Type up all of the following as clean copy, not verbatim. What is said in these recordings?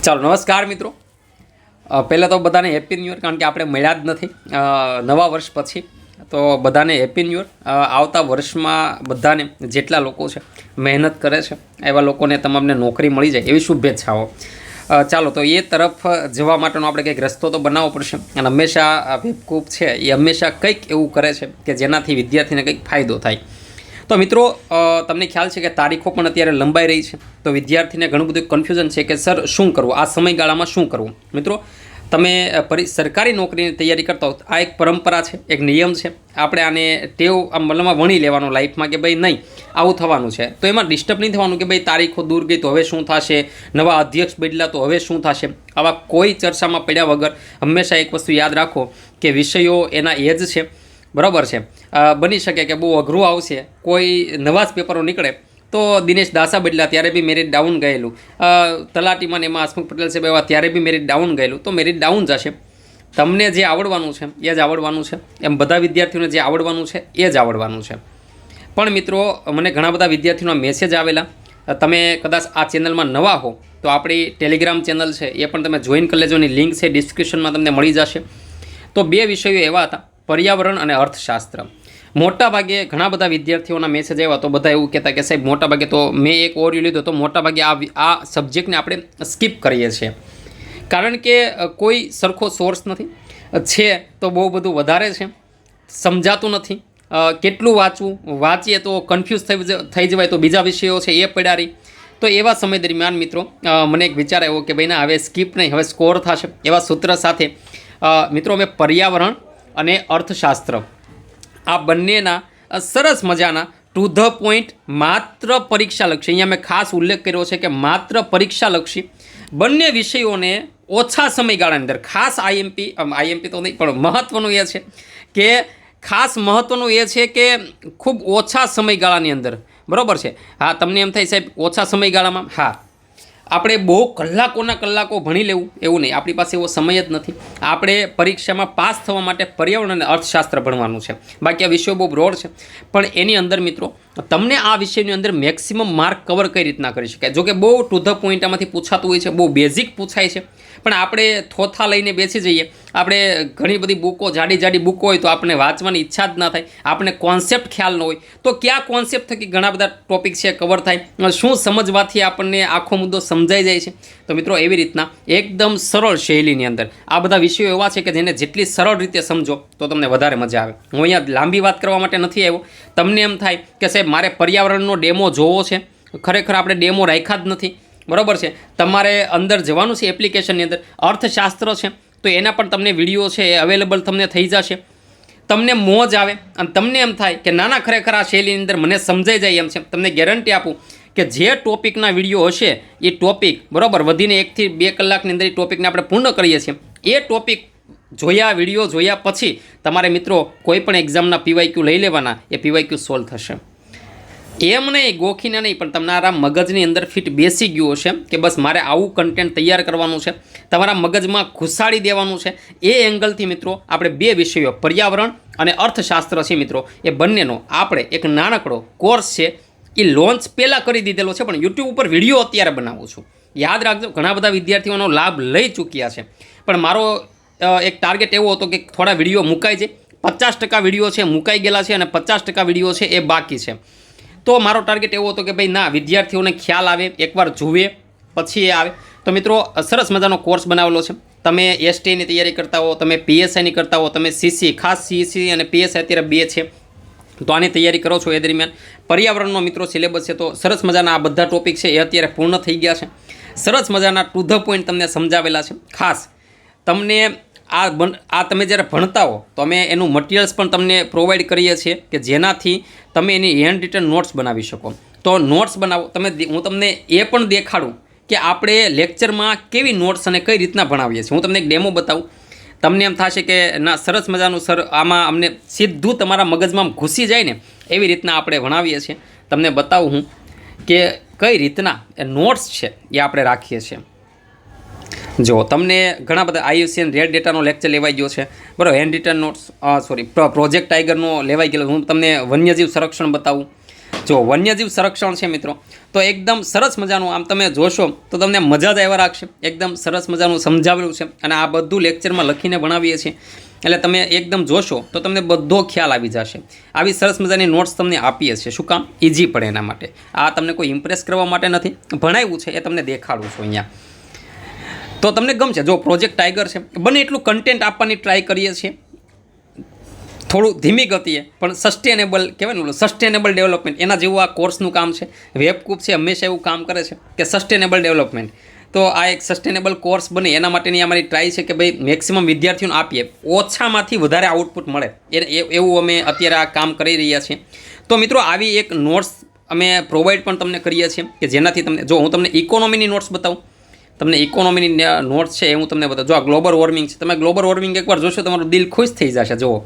ચાલો નમસ્કાર મિત્રો। પહેલાં તો બધાને હેપી ન્યૂ યર, કારણ કે આપણે મળ્યા જ નથી નવા વર્ષ પછી। તો બધાને હેપી ન્યૂ યર। આવતા વર્ષમાં બધાને જેટલા લોકો છે મહેનત કરે છે એવા લોકોને તમામને નોકરી મળી જાય એવી શુભેચ્છાઓ। ચાલો તો એ તરફ જવા માટેનો આપણે કંઈક રસ્તો તો બનાવવો પડશે, અને હંમેશા બેવકૂફ છે એ હંમેશા કંઈક એવું કરે છે કે જેનાથી વિદ્યાર્થીને કંઈક ફાયદો થાય। તો મિત્રો તમને ખ્યાલ છે કે તારીખો પણ અત્યારે લંબાઈ રહી છે, તો વિદ્યાર્થીને ઘણું બધું કન્ફ્યુઝન છે કે સર શું કરવું, આ સમયગાળામાં શું કરવું। મિત્રો તમે સરકારી નોકરીની તૈયારી કરતા હો, આ એક પરંપરા છે, એક નિયમ છે, આપણે આને ટેવ મતલબમાં વણી લેવાનો લાઈફમાં કે ભાઈ નહીં આવું થવાનું છે। તો એમાં ડિસ્ટર્બ નહીં થવાનું કે ભાઈ તારીખો દૂર ગઈ તો હવે શું થશે, નવા અધ્યક્ષ બદલા તો હવે શું થશે, આવા કોઈ ચર્ચામાં પડ્યા વગર હંમેશા એક વસ્તુ યાદ રાખો કે વિષયો એના એ જ છે, બરાબર છે। બની શકે કે બહુ અઘરું આવશે, કોઈ નવા જ પેપરો નીકળે તો દિનેશ દાસા બદલા ત્યારે બી મેરિટ ડાઉન ગયેલું, તલાટીમાં એમાં હસમુખ પટેલ સાહેબ એવા ત્યારે બી મેરિટ ડાઉન ગયેલું, તો મેરિટ ડાઉન જશે। તમને જે આવડવાનું છે એ જ આવડવાનું છે, એમ બધા વિદ્યાર્થીઓને જે આવડવાનું છે એ જ આવડવાનું છે। પણ મિત્રો મને ઘણા બધા વિદ્યાર્થીઓના મેસેજ આવેલા, તમે કદાચ આ ચેનલમાં નવા હો તો આપણી ટેલિગ્રામ ચેનલ છે એ પણ તમે જોઈન કરી લેજો, એની લિંક છે ડિસ્ક્રિપ્શનમાં તમને મળી જશે। તો બે વિષયો એવા હતા, પર્યાવરણ અને અર્થશાસ્ત્ર। મોટાભાગે ઘણા બધા વિદ્યાર્થીઓના મેસેજ આવ્યા તો બધા એવું કહેતા કે સાહેબ મોટાભાગે તો મેં એક ઓવરવ્યૂ લીધો તો મોટાભાગે આ સબ્જેક્ટને આપણે સ્કીપ કરીએ છીએ, કારણ કે કોઈ સરખો સોર્સ નથી, છે તો બહુ બધું વધારે છે, સમજાતું નથી, કેટલું વાંચવું, વાંચીએ તો કન્ફ્યુઝ થઈ જવાય તો બીજા વિષયો છે એ પડ્યા રહી। તો એવા સમય દરમિયાન મિત્રો મને એક વિચાર આવ્યો કે ભાઈ ના હવે સ્કીપ નહીં, હવે સ્કોર થશે, એવા સૂત્ર સાથે મિત્રો અમે પર્યાવરણ અને અર્થશાસ્ત્ર આ બંનેના સરસ મજાના ટુ ધ પોઈન્ટ માત્ર પરીક્ષાલક્ષી, અહીંયા મેં ખાસ ઉલ્લેખ કર્યો છે કે માત્ર પરીક્ષાલક્ષી બંને વિષયોને ઓછા સમયગાળાની અંદર, ખાસ આઈએમપી તો નહીં પણ મહત્ત્વનું એ છે કે ખાસ મહત્ત્વનું એ છે કે ખૂબ ઓછા સમયગાળાની અંદર, બરાબર છે। હા, તમને એમ થાય સાહેબ ઓછા સમયગાળામાં, હા આપણે બહુ કલાકો ભણી લેવું એવું નહીં, આપણી પાસે એવો સમય જ નથી। આપણે પરીક્ષામાં પાસ થવા માટે પર્યાવરણ અને અર્થશાસ્ત્ર ભણવાનું છે, બાકી આ વિષયો બહુ બ્રોડ છે, પણ એની અંદર મિત્રો તમને આ વિષયની અંદર મેક્સિમમ માર્ક કવર કઈ રીતના કરી શકાય। જોકે બહુ ટુ ધ પોઈન્ટ આમાંથી પૂછાતું હોય છે, બહુ બેઝિક પૂછાય છે, પણ આપણે થોથા લઈને બેસી જઈએ, આપણે ઘણી બધી બુકો જાડી બુકો હોય તો આપણે વાંચવાની ઈચ્છા જ ના થાય, આપણે કોન્સેપ્ટ ખ્યાલ ન હોય તો કયા કોન્સેપ્ટ થકી ઘણા બધા ટોપિક છે કવર થાય, શું સમજવાથી આપણને આખો મુદ્દો સમજાઈ જાય છે। તો મિત્રો એવી રીતના એકદમ સરળ શૈલીની અંદર આ બધા વિષયો એવા છે કે જેને જેટલી સરળ રીતે સમજો તો તમને વધારે મજા આવે। હું અહીંયા લાંબી વાત કરવા માટે નથી આવ્યો, તમને એમ થાય કે સાહેબ મારે પર્યાવરણનો ડેમો જોવો છે, ખરેખર આપણે ડેમો રાખ્યા જ નથી, બરાબર છે, તમારે અંદર જવાનું છે એપ્લિકેશનની અંદર, અર્થશાસ્ત્ર છે તો એના પણ તમને વિડીયો છે એ અવેલેબલ તમને થઈ જશે, તમને મોજ આવે અને તમને એમ થાય કે નાના ખરેખર આ શૈલીની અંદર મને સમજાઈ જાય એમ છે। તમને ગેરંટી આપું કે જે ટોપિકના વિડીયો હશે એ ટોપિક બરાબર વધીને 1 થી 2 કલાકની અંદર એ ટોપિકને આપણે પૂર્ણ કરીએ છીએ, એ ટોપિક જોયા, વિડીયો જોયા પછી તમારે મિત્રો કોઈ પણ એક્ઝામના પીવાયક્યુ લઈ લેવાના, એ પીવાયક્યુ સોલ્વ થશે। એમ નહીં ગોખીને નહીં, પણ તમારા મગજની અંદર ફિટ બેસી ગયું હશે કે બસ મારે આવું કન્ટેન્ટ તૈયાર કરવાનું છે, તમારા મગજમાં ઘુસાડી દેવાનું છે। એ એંગલથી મિત્રો આપણે બે વિષયો પર્યાવરણ અને અર્થશાસ્ત્ર છે મિત્રો એ બંનેનો આપણે એક નાનકડો કોર્સ છે એ લોન્ચ પહેલાં કરી દીધેલો છે, પણ યુટ્યુબ ઉપર વિડીયો અત્યારે બનાવું છું। યાદ રાખજો ઘણા બધા વિદ્યાર્થીઓનો લાભ લઈ ચૂક્યા છે, પણ મારો એક ટાર્ગેટ એવો હતો કે થોડા વિડીયો મુકાઈ જાય, 50% વિડીયો છે મુકાઈ ગયેલા છે અને 50% વિડીયો છે એ બાકી છે। તો મારો ટાર્ગેટ એવો હતો કે ભાઈ ના વિદ્યાર્થીઓને ખ્યાલ આવે, એકવાર જુએ પછી એ આવે। તો મિત્રો સરસ મજાનો કોર્સ બનાવેલો છે, તમે એસટીની તૈયારી કરતા હો, તમે પીએસઆઈની કરતા હો, તમે સીસી, ખાસ સીસી અને પીએસઆઈ અત્યારે 2 છે તો આની તૈયારી કરો છો, એ દરમિયાન પર્યાવરણનો મિત્રો સિલેબસ છે, તો સરસ મજાના આ બધા ટોપિક છે એ અત્યારે પૂર્ણ થઈ ગયા છે, સરસ મજાના ટુ ધ પોઈન્ટ તમને સમજાવેલા છે। ખાસ તમને આ તમે જ્યારે ભણતા હો તો અમે એનું મટીરિયલ્સ પણ તમને પ્રોવાઈડ કરીએ છીએ કે જેનાથી તમે એની હેન્ડ રિટન નોટ્સ બનાવી શકો। તો નોટ્સ બનાવો, હું તમને એ પણ દેખાડું કે આપણે લેક્ચરમાં કેવી નોટ્સ અને કઈ રીતના ભણાવીએ છીએ। હું તમને એક ડેમો બતાવું, તમને એમ થશે કે ના સરસ મજાનું સર આમાં અમને સીધું તમારા મગજમાં ઘૂસી જાય ને એવી રીતના આપણે ભણાવીએ છીએ। તમને બતાવું હું કે કઈ રીતના એ નોટ્સ છે એ આપણે રાખીએ છીએ। જો તમને ઘણા બધા આઈયુસીએન રેડ ડેટાનો લેક્ચર લેવાઈ ગયો છે, બરાબર, હેન્ડ રિટન નોટ્સ પ્રોજેક્ટ ટાઈગરનો લેવાઈ ગયેલો, હું તમને વન્યજીવ સંરક્ષણ બતાવું। જો વન્યજીવ સંરક્ષણ છે મિત્રો, તો એકદમ સરસ મજાનું આમ તમે જોશો તો તમને મજા જ આવ્યા રાખશે. એકદમ સરસ મજાનું સમજાવેલું છે અને આ બધું લેક્ચરમાં લખીને ભણાવીએ છીએ, એટલે તમે એકદમ જોશો તો તમને બધો ખ્યાલ આવી જશે. આવી સરસ મજાની નોટ્સ તમને આપીએ છીએ. શું કામ? ઇઝી પડે એના માટે. આ તમને કોઈ ઇમ્પ્રેસ કરવા માટે નથી ભણાવ્યું છે, એ તમને દેખાડું છું અહીંયા, તો તમને ગમશે. જો પ્રોજેક્ટ ટાઈગર છે, બને એટલું કન્ટેન્ટ આપવાની ટ્રાય કરીએ છીએ, થોડું ધીમી ગતિએ પણ સસ્ટેનેબલ કહેવાય ને, સસ્ટેનેબલ ડેવલપમેન્ટ એના જેવું આ કોર્સનું કામ છે. વેબકૂપ છે હંમેશા એવું કામ કરે છે કે સસ્ટેનેબલ ડેવલપમેન્ટ, તો આ એક સસ્ટેનેબલ કોર્સ બને એના માટેની અમારી ટ્રાય છે કે ભાઈ મેક્સિમમ વિદ્યાર્થીઓને આપીએ, ઓછામાંથી વધારે આઉટપુટ મળે એવું અમે અત્યારે આ કામ કરી રહ્યા છીએ. તો મિત્રો આવી એક નોટ્સ અમે પ્રોવાઈડ પણ તમને કરીએ છીએ કે જેનાથી તમને, જો હું તમને ઇકોનોમીની નોટ્સ બતાવું, તમને ઇકોનોમીની નોટ્સ છે એ હું તમને બતાવું. જો આ ગ્લોબલ વોર્મિંગ છે, તમે ગ્લોબલ વોર્મિંગ એકવાર જોશો તમારું દિલ ખુશ થઈ જશે. જુઓ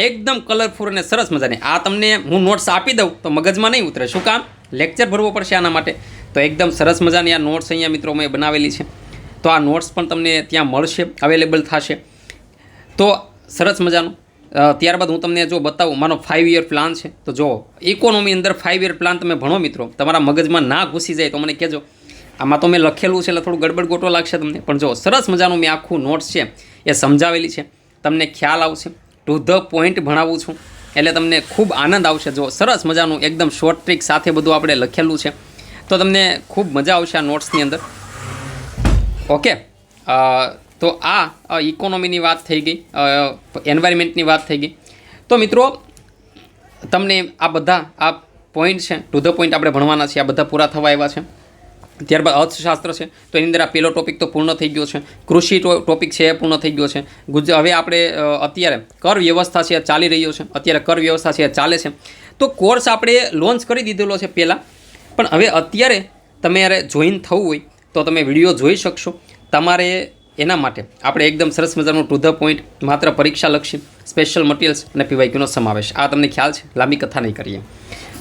એકદમ કલરફુલ અને સરસ મજાની. આ તમને હું નોટ્સ આપી દઉં તો મગજમાં નહીં ઉતરે. શું કામ? લેક્ચર ભરવો પડશે આના માટે. તો એકદમ સરસ મજાની આ નોટ્સ અહીંયા મિત્રો મેં બનાવેલી છે, તો આ નોટ્સ પણ તમને ત્યાં મળશે, અવેલેબલ થશે. તો સરસ મજાનું. ત્યારબાદ હું તમને જો બતાવું, મારો 5 યર પ્લાન છે. તો જો ઇકોનોમી અંદર 5 યર પ્લાન તમે ભણો મિત્રો, તમારા મગજમાં ના ઘૂસી જાય તો મને કહેજો. આમાં તો મેં લખેલું છે એટલે થોડું ગડબડ ગોટો લાગશે તમને, પણ જો સરસ મજાનું મેં આખું નોટ્સ છે એ સમજાવેલી છે, તમને ખ્યાલ આવશે. ટુ ધ પોઈન્ટ ભણાવું છું એટલે તમને ખૂબ આનંદ આવશે. જો સરસ મજાનું એકદમ શોર્ટ ટ્રીક સાથે બધું આપણે લખેલું છે, તો તમને ખૂબ મજા આવશે આ નોટ્સની અંદર. ઓકે, તો આ ઇકોનોમીની વાત થઈ ગઈ, એન્વાયરમેન્ટની વાત થઈ ગઈ. તો મિત્રો તમને આ બધા આ પોઈન્ટ છે, ટુ ધ પોઈન્ટ આપણે ભણવાના છે, આ બધા પૂરા થવા આવ્યા છે. ત્યારબાદ અર્થશાસ્ત્ર છે, તો એની અંદર આ પહેલો ટોપિક તો પૂર્ણ થઈ ગયો છે. કૃષિ ટોપિક છે એ પૂર્ણ થઈ ગયો છે. હવે આપણે અત્યારે કર વ્યવસ્થા છે એ ચાલી રહ્યો છે, અત્યારે કર વ્યવસ્થા છે એ ચાલે છે. તો કોર્સ આપણે લોન્ચ કરી દીધેલો છે પહેલાં, પણ હવે અત્યારે તમારે જોઈન થવું હોય તો તમે વિડીયો જોઈ શકશો. તમારે એના માટે આપણે એકદમ સરસ મજાનું ટુ ધ પોઈન્ટ, માત્ર પરીક્ષાલક્ષી, સ્પેશિયલ મટીરિયલ્સ અને પીવાયક્યુનો સમાવેશ. આ તમને ખ્યાલ છે, લાંબી કથા નહીં કરીએ.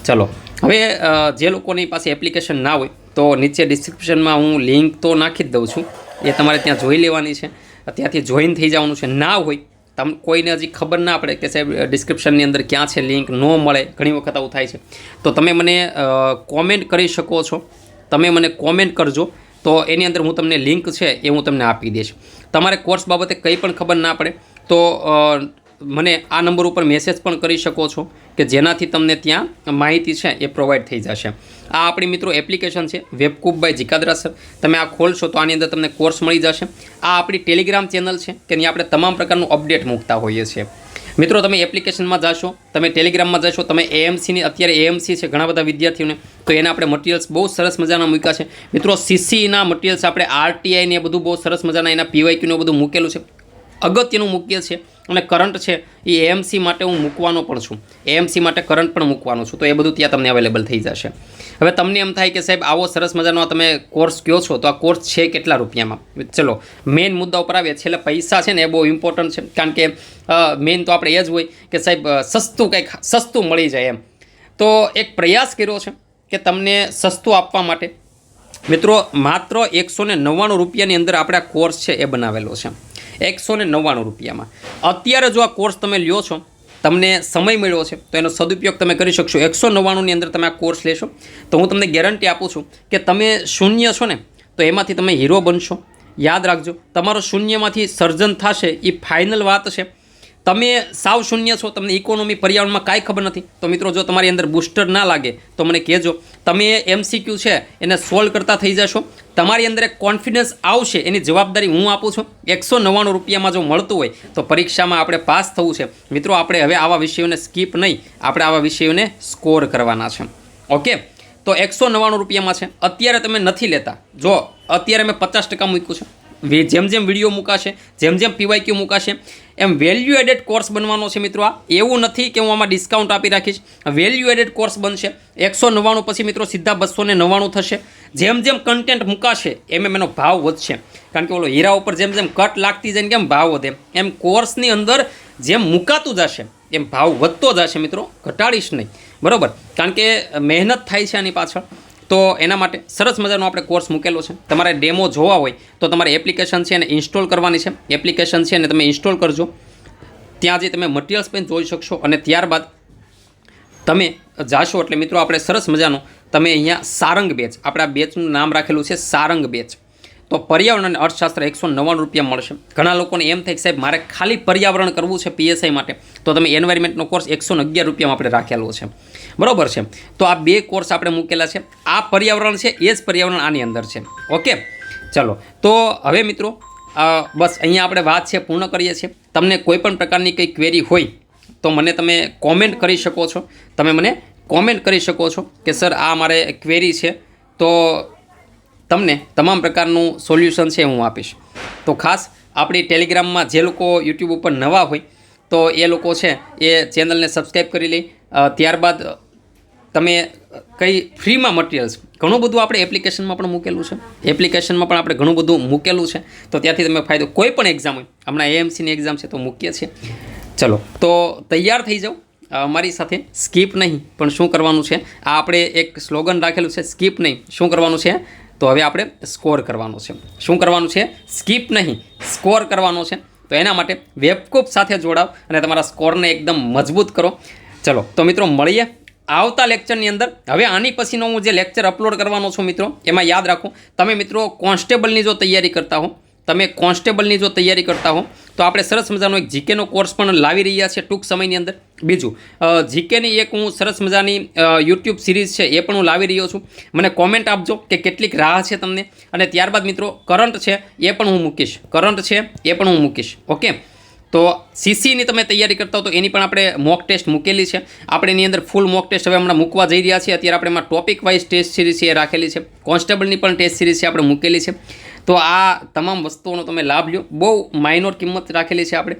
ચલો હવે જે લોકોની પાસે એપ્લિકેશન ના હોય તો નીચે ડિસ્ક્રિપ્શનમાં હું લિંક તો નાખી જ દઉં છું, એ તમારે ત્યાં જોઈ લેવાની છે, ત્યાંથી જોઈન થઈ જવાનું છે. ના હોય તમને કોઈને હજી ખબર ના પડે કે સાહેબ ડિસ્ક્રિપ્શનની અંદર ક્યાં છે લિંક, ન મળે, ઘણી વખત આવું થાય છે, તો તમે મને કોમેન્ટ કરી શકો છો. તમે મને કોમેન્ટ કરજો તો એની અંદર હું તમને લિંક છે એ હું તમને આપી દઈશ. તમારે કોર્સ બાબતે કંઈ પણ ખબર ના પડે તો મને આ નંબર ઉપર મેસેજ પણ કરી શકો છો કે જેનાથી તમને ત્યાં માહિતી છે એ પ્રોવાઈડ થઈ જશે. આ આપણી મિત્રો એપ્લિકેશન છે વેબકૂપ બાય જીકાદરા સર. તમે આ ખોલશો તો આની અંદર તમને કોર્સ મળી જશે. આ આપણી ટેલિગ્રામ ચેનલ છે કે ત્યાં આપણે તમામ પ્રકારનું અપડેટ મૂકતા હોઈએ છીએ. મિત્રો તમે એપ્લિકેશનમાં જશો, તમે ટેલિગ્રામમાં જશો, તમે એએમસીની, અત્યારે એએમસી છે ઘણા બધા વિદ્યાર્થીઓને, તો એના આપણે મટીરિયલ્સ બહુ સરસ મજાના મૂક્યા છે મિત્રો. સીસીના મટીરિયલ્સ આપણે આરટીઆઈને એ બધું બહુ સરસ મજાના એના પીવાયક્યુને બધું મૂકેલું છે, અગત્યનું મૂકીએ છીએ. અને કરંટ છે એ એએમસી માટે હું મૂકવાનો પણ છું, એએમસી માટે કરંટ પણ મૂકવાનો છું, તો એ બધું ત્યાં તમને અવેલેબલ થઈ જશે. હવે તમને એમ થાય કે સાહેબ આવો સરસ મજાનો તમે કોર્સ કહો છો, તો આ કોર્સ છે કેટલા રૂપિયામાં? ચલો મેઇન મુદ્દા ઉપર આવીએ. છેલ્લે પૈસા છે ને એ બહુ ઇમ્પોર્ટન્ટ છે, કારણ કે મેઇન તો આપણે એ જ હોય કે સાહેબ સસ્તું કંઈક સસ્તું મળી જાય એમ. તો એક પ્રયાસ કર્યો છે કે તમને સસ્તું આપવા માટે મિત્રો માત્ર 199 રૂપિયાની અંદર આપણે આ કોર્સ છે એ બનાવેલો છે. 199 રૂપિયામાં અત્યારે જો આ કોર્સ તમે લ્યો છો, તમને સમય મળ્યો છે તો એનો સદુપયોગ તમે કરી શકશો. 199ની અંદર તમે આ કોર્સ લેશો તો હું તમને ગેરંટી આપું છું કે તમે શૂન્ય છો ને તો એમાંથી તમે હીરો બનશો. યાદ રાખજો, તમારો શૂન્યમાંથી સર્જન થશે એ ફાઇનલ વાત છે. તમે સાવ શૂન્ય છો, તમને ઇકોનોમી પર્યાવરણમાં કાંઈ ખબર નથી, તો મિત્રો જો તમારી અંદર બૂસ્ટર ના લાગે તો મને કહેજો. તમે એમસીક્યુ છે એને સોલ્વ કરતા થઈ જશો, તમારી અંદર એક કોન્ફિડન્સ આવશે, એની જવાબદારી હું આપું છું. 199 રૂપિયામાં જો મળતું હોય તો પરીક્ષામાં આપણે પાસ થવું છે મિત્રો. આપણે હવે આવા વિષયોને સ્કીપ નહીં, આપણે આવા વિષયોને સ્કોર કરવાના છે. ઓકે, તો 199 રૂપિયામાં છે. અત્યારે તમે નથી લેતા, જો અત્યારે મેં 50% મૂક્યું છે. જેમ જેમ વિડીયો મૂકાશે, જેમ જેમ પીવાયક્યુ મૂકાશે, એમ વેલ્યુ એડેડ કોર્સ બનવાનો છે મિત્રો. આ એવું નથી કે હું આમાં ડિસ્કાઉન્ટ આપી રાખીશ, વેલ્યુ એડેડ કોર્સ બનશે. 199 પછી મિત્રો સીધા 299 થશે. જેમ જેમ કન્ટેન્ટ મૂકાશે એમ એનો ભાવ વધશે, કારણ કે ઓલો હીરા ઉપર જેમ જેમ કટ લાગતી જાય કેમ ભાવ વધે, એમ કોર્સની અંદર જેમ મૂકાતું જશે એમ ભાવ વધતો જશે મિત્રો, ઘટાડીશ નહીં, બરાબર? કારણ કે મહેનત થાય છે આની પાછળ. તો એના માટે સરસ મજાનો આપણે કોર્સ મૂકેલો છે. તમારે ડેમો જોવા હોય તો તમારે એપ્લિકેશન છે એને ઇન્સ્ટોલ કરવાની છે. એપ્લિકેશન છે એને તમે ઇન્સ્ટોલ કરજો, ત્યાં જે તમે મટીરિયલ્સ પણ જોઈ શકશો. અને ત્યારબાદ તમે જાશો એટલે મિત્રો આપણે સરસ મજાનું તમે અહીંયા સારંગ બેચ, આપણા બેચનું નામ રાખેલું છે સારંગ બેચ. તો પર્યાવરણ અને અર્થશાસ્ત્ર 199 રૂપિયા મળશે. ઘણા લોકોને એમ થાય કે સાહેબ મારે ખાલી પર્યાવરણ કરવું છે પીએસઆઈ માટે, તો તમે એન્વાયરમેન્ટનો કોર્સ 111 રૂપિયામાં આપણે રાખેલો છે, બરાબર છે. તો આ બે કોર્સ આપણે મૂકેલા છે. આ પર્યાવરણ છે એ જ પર્યાવરણ આની અંદર છે. ઓકે, ચલો તો હવે મિત્રો બસ અહીંયા આપણે વાત છે પૂર્ણ કરીએ છીએ. તમને કોઈ પણ પ્રકારની કંઈ ક્વેરી હોય તો મને તમે કોમેન્ટ કરી શકો છો. તમે મને કોમેન્ટ કરી શકો છો કે સર આ મારે ક્વેરી છે, તો તમને તમામ પ્રકારનું સોલ્યુશન છે હું આપીશ. તો ખાસ આપણી ટેલિગ્રામમાં જે લોકો યુટ્યુબ ઉપર નવા હોય તો એ લોકો છે એ ચેનલને સબસ્ક્રાઈબ કરી લે. ત્યારબાદ તમે કંઈ ફ્રીમાં મટીરિયલ્સ ઘણું બધું આપણે એપ્લિકેશનમાં પણ મૂકેલું છે. એપ્લિકેશનમાં પણ આપણે ઘણું બધું મૂકેલું છે. તો ત્યાંથી તમે ફાયદો, કોઈ પણ એક્ઝામ હોય, હમણાં એએમસીની એક્ઝામ છે તો મૂકીએ છીએ. ચલો તો તૈયાર થઈ જાઓ અમારી સાથે. સ્કીપ નહીં, પણ શું કરવાનું છે, આ આપણે એક સ્લોગન રાખેલું છે, સ્કીપ નહીં. શું કરવાનું છે, તો હવે આપણે સ્કોર કરવાનો છે. શું કરવાનું છે, સ્કીપ નહીં, સ્કોર કરવાનો છે. તો એના માટે વેબકૂપ સાથે જોડાવ અને તમારા સ્કોરને એકદમ મજબૂત કરો. ચલો તો મિત્રો મળીએ આવતા લેક્ચરની અંદર. હવે આની પછીનો હું જે લેક્ચર અપલોડ કરવાનો છું મિત્રો, એમાં યાદ રાખો તમે મિત્રો કોન્સ્ટેબલની જો તૈયારી કરતા હો, તો આપણે સરસ મજાનો એક જીકેનો કોર્સ પણ લાવી રહ્યા છીએ ટૂંક સમયની અંદર. બીજું જીકેની એક હું સરસ મજાની યુટ્યુબ સિરીઝ છે એ પણ હું લાવી રહ્યો છું. મને કોમેન્ટ આપજો કે કેટલીક રાહ છે તમને. અને ત્યારબાદ મિત્રો કરંટ છે એ પણ હું મૂકીશ. ઓકે, તો સીસીની તમે તૈયારી કરતા હો તો એની પણ આપણે મોક ટેસ્ટ મૂકેલી છે. આપણે એની અંદર ફૂલ મોક ટેસ્ટ હવે હમણાં મૂકવા જઈ રહ્યા છીએ. અત્યારે આપણે એમાં ટોપિક વાઇઝ ટેસ્ટ સિરીઝ છે એ રાખેલી છે. કોન્સ્ટેબલની પણ ટેસ્ટ સિરીઝ છે આપણે મૂકેલી છે. તો આ તમામ વસ્તુઓનો તમે લાભ લ્યો. બહુ માઇનોર કિંમત રાખેલી છે આપણે.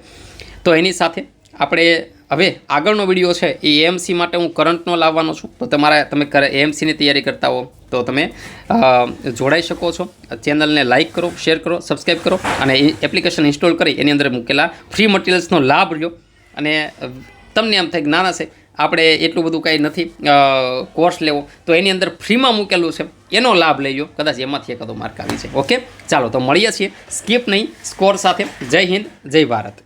તો એની સાથે આપણે હવે આગળનો વિડીયો છે એ એએમસી માટે હું કરંટનો લાવવાનો છું. તો તમે એએમસીની તૈયારી કરતા હો તો તમે જોડાઈ શકો છો. ચેનલને લાઇક કરો, શેર કરો, સબસ્ક્રાઈબ કરો અને એપ્લિકેશન ઇન્સ્ટોલ કરી એની અંદર મૂકેલા ફ્રી મટીરિયલ્સનો લાભ લ્યો. અને તમને એમ થાય કે નાના છે આપણે એટલું બધું કાંઈ નથી કોર્સ લેવો, તો એની અંદર ફ્રીમાં મૂકેલું છે એનો લાભ લઈ લો. કદાચ એમાંથી એકાદો માર્ક આવી છે. ઓકે, ચાલો તો મળીએ છીએ સ્કીપ નહીં, સ્કોર સાથે. જય હિન્દ, જય ભારત.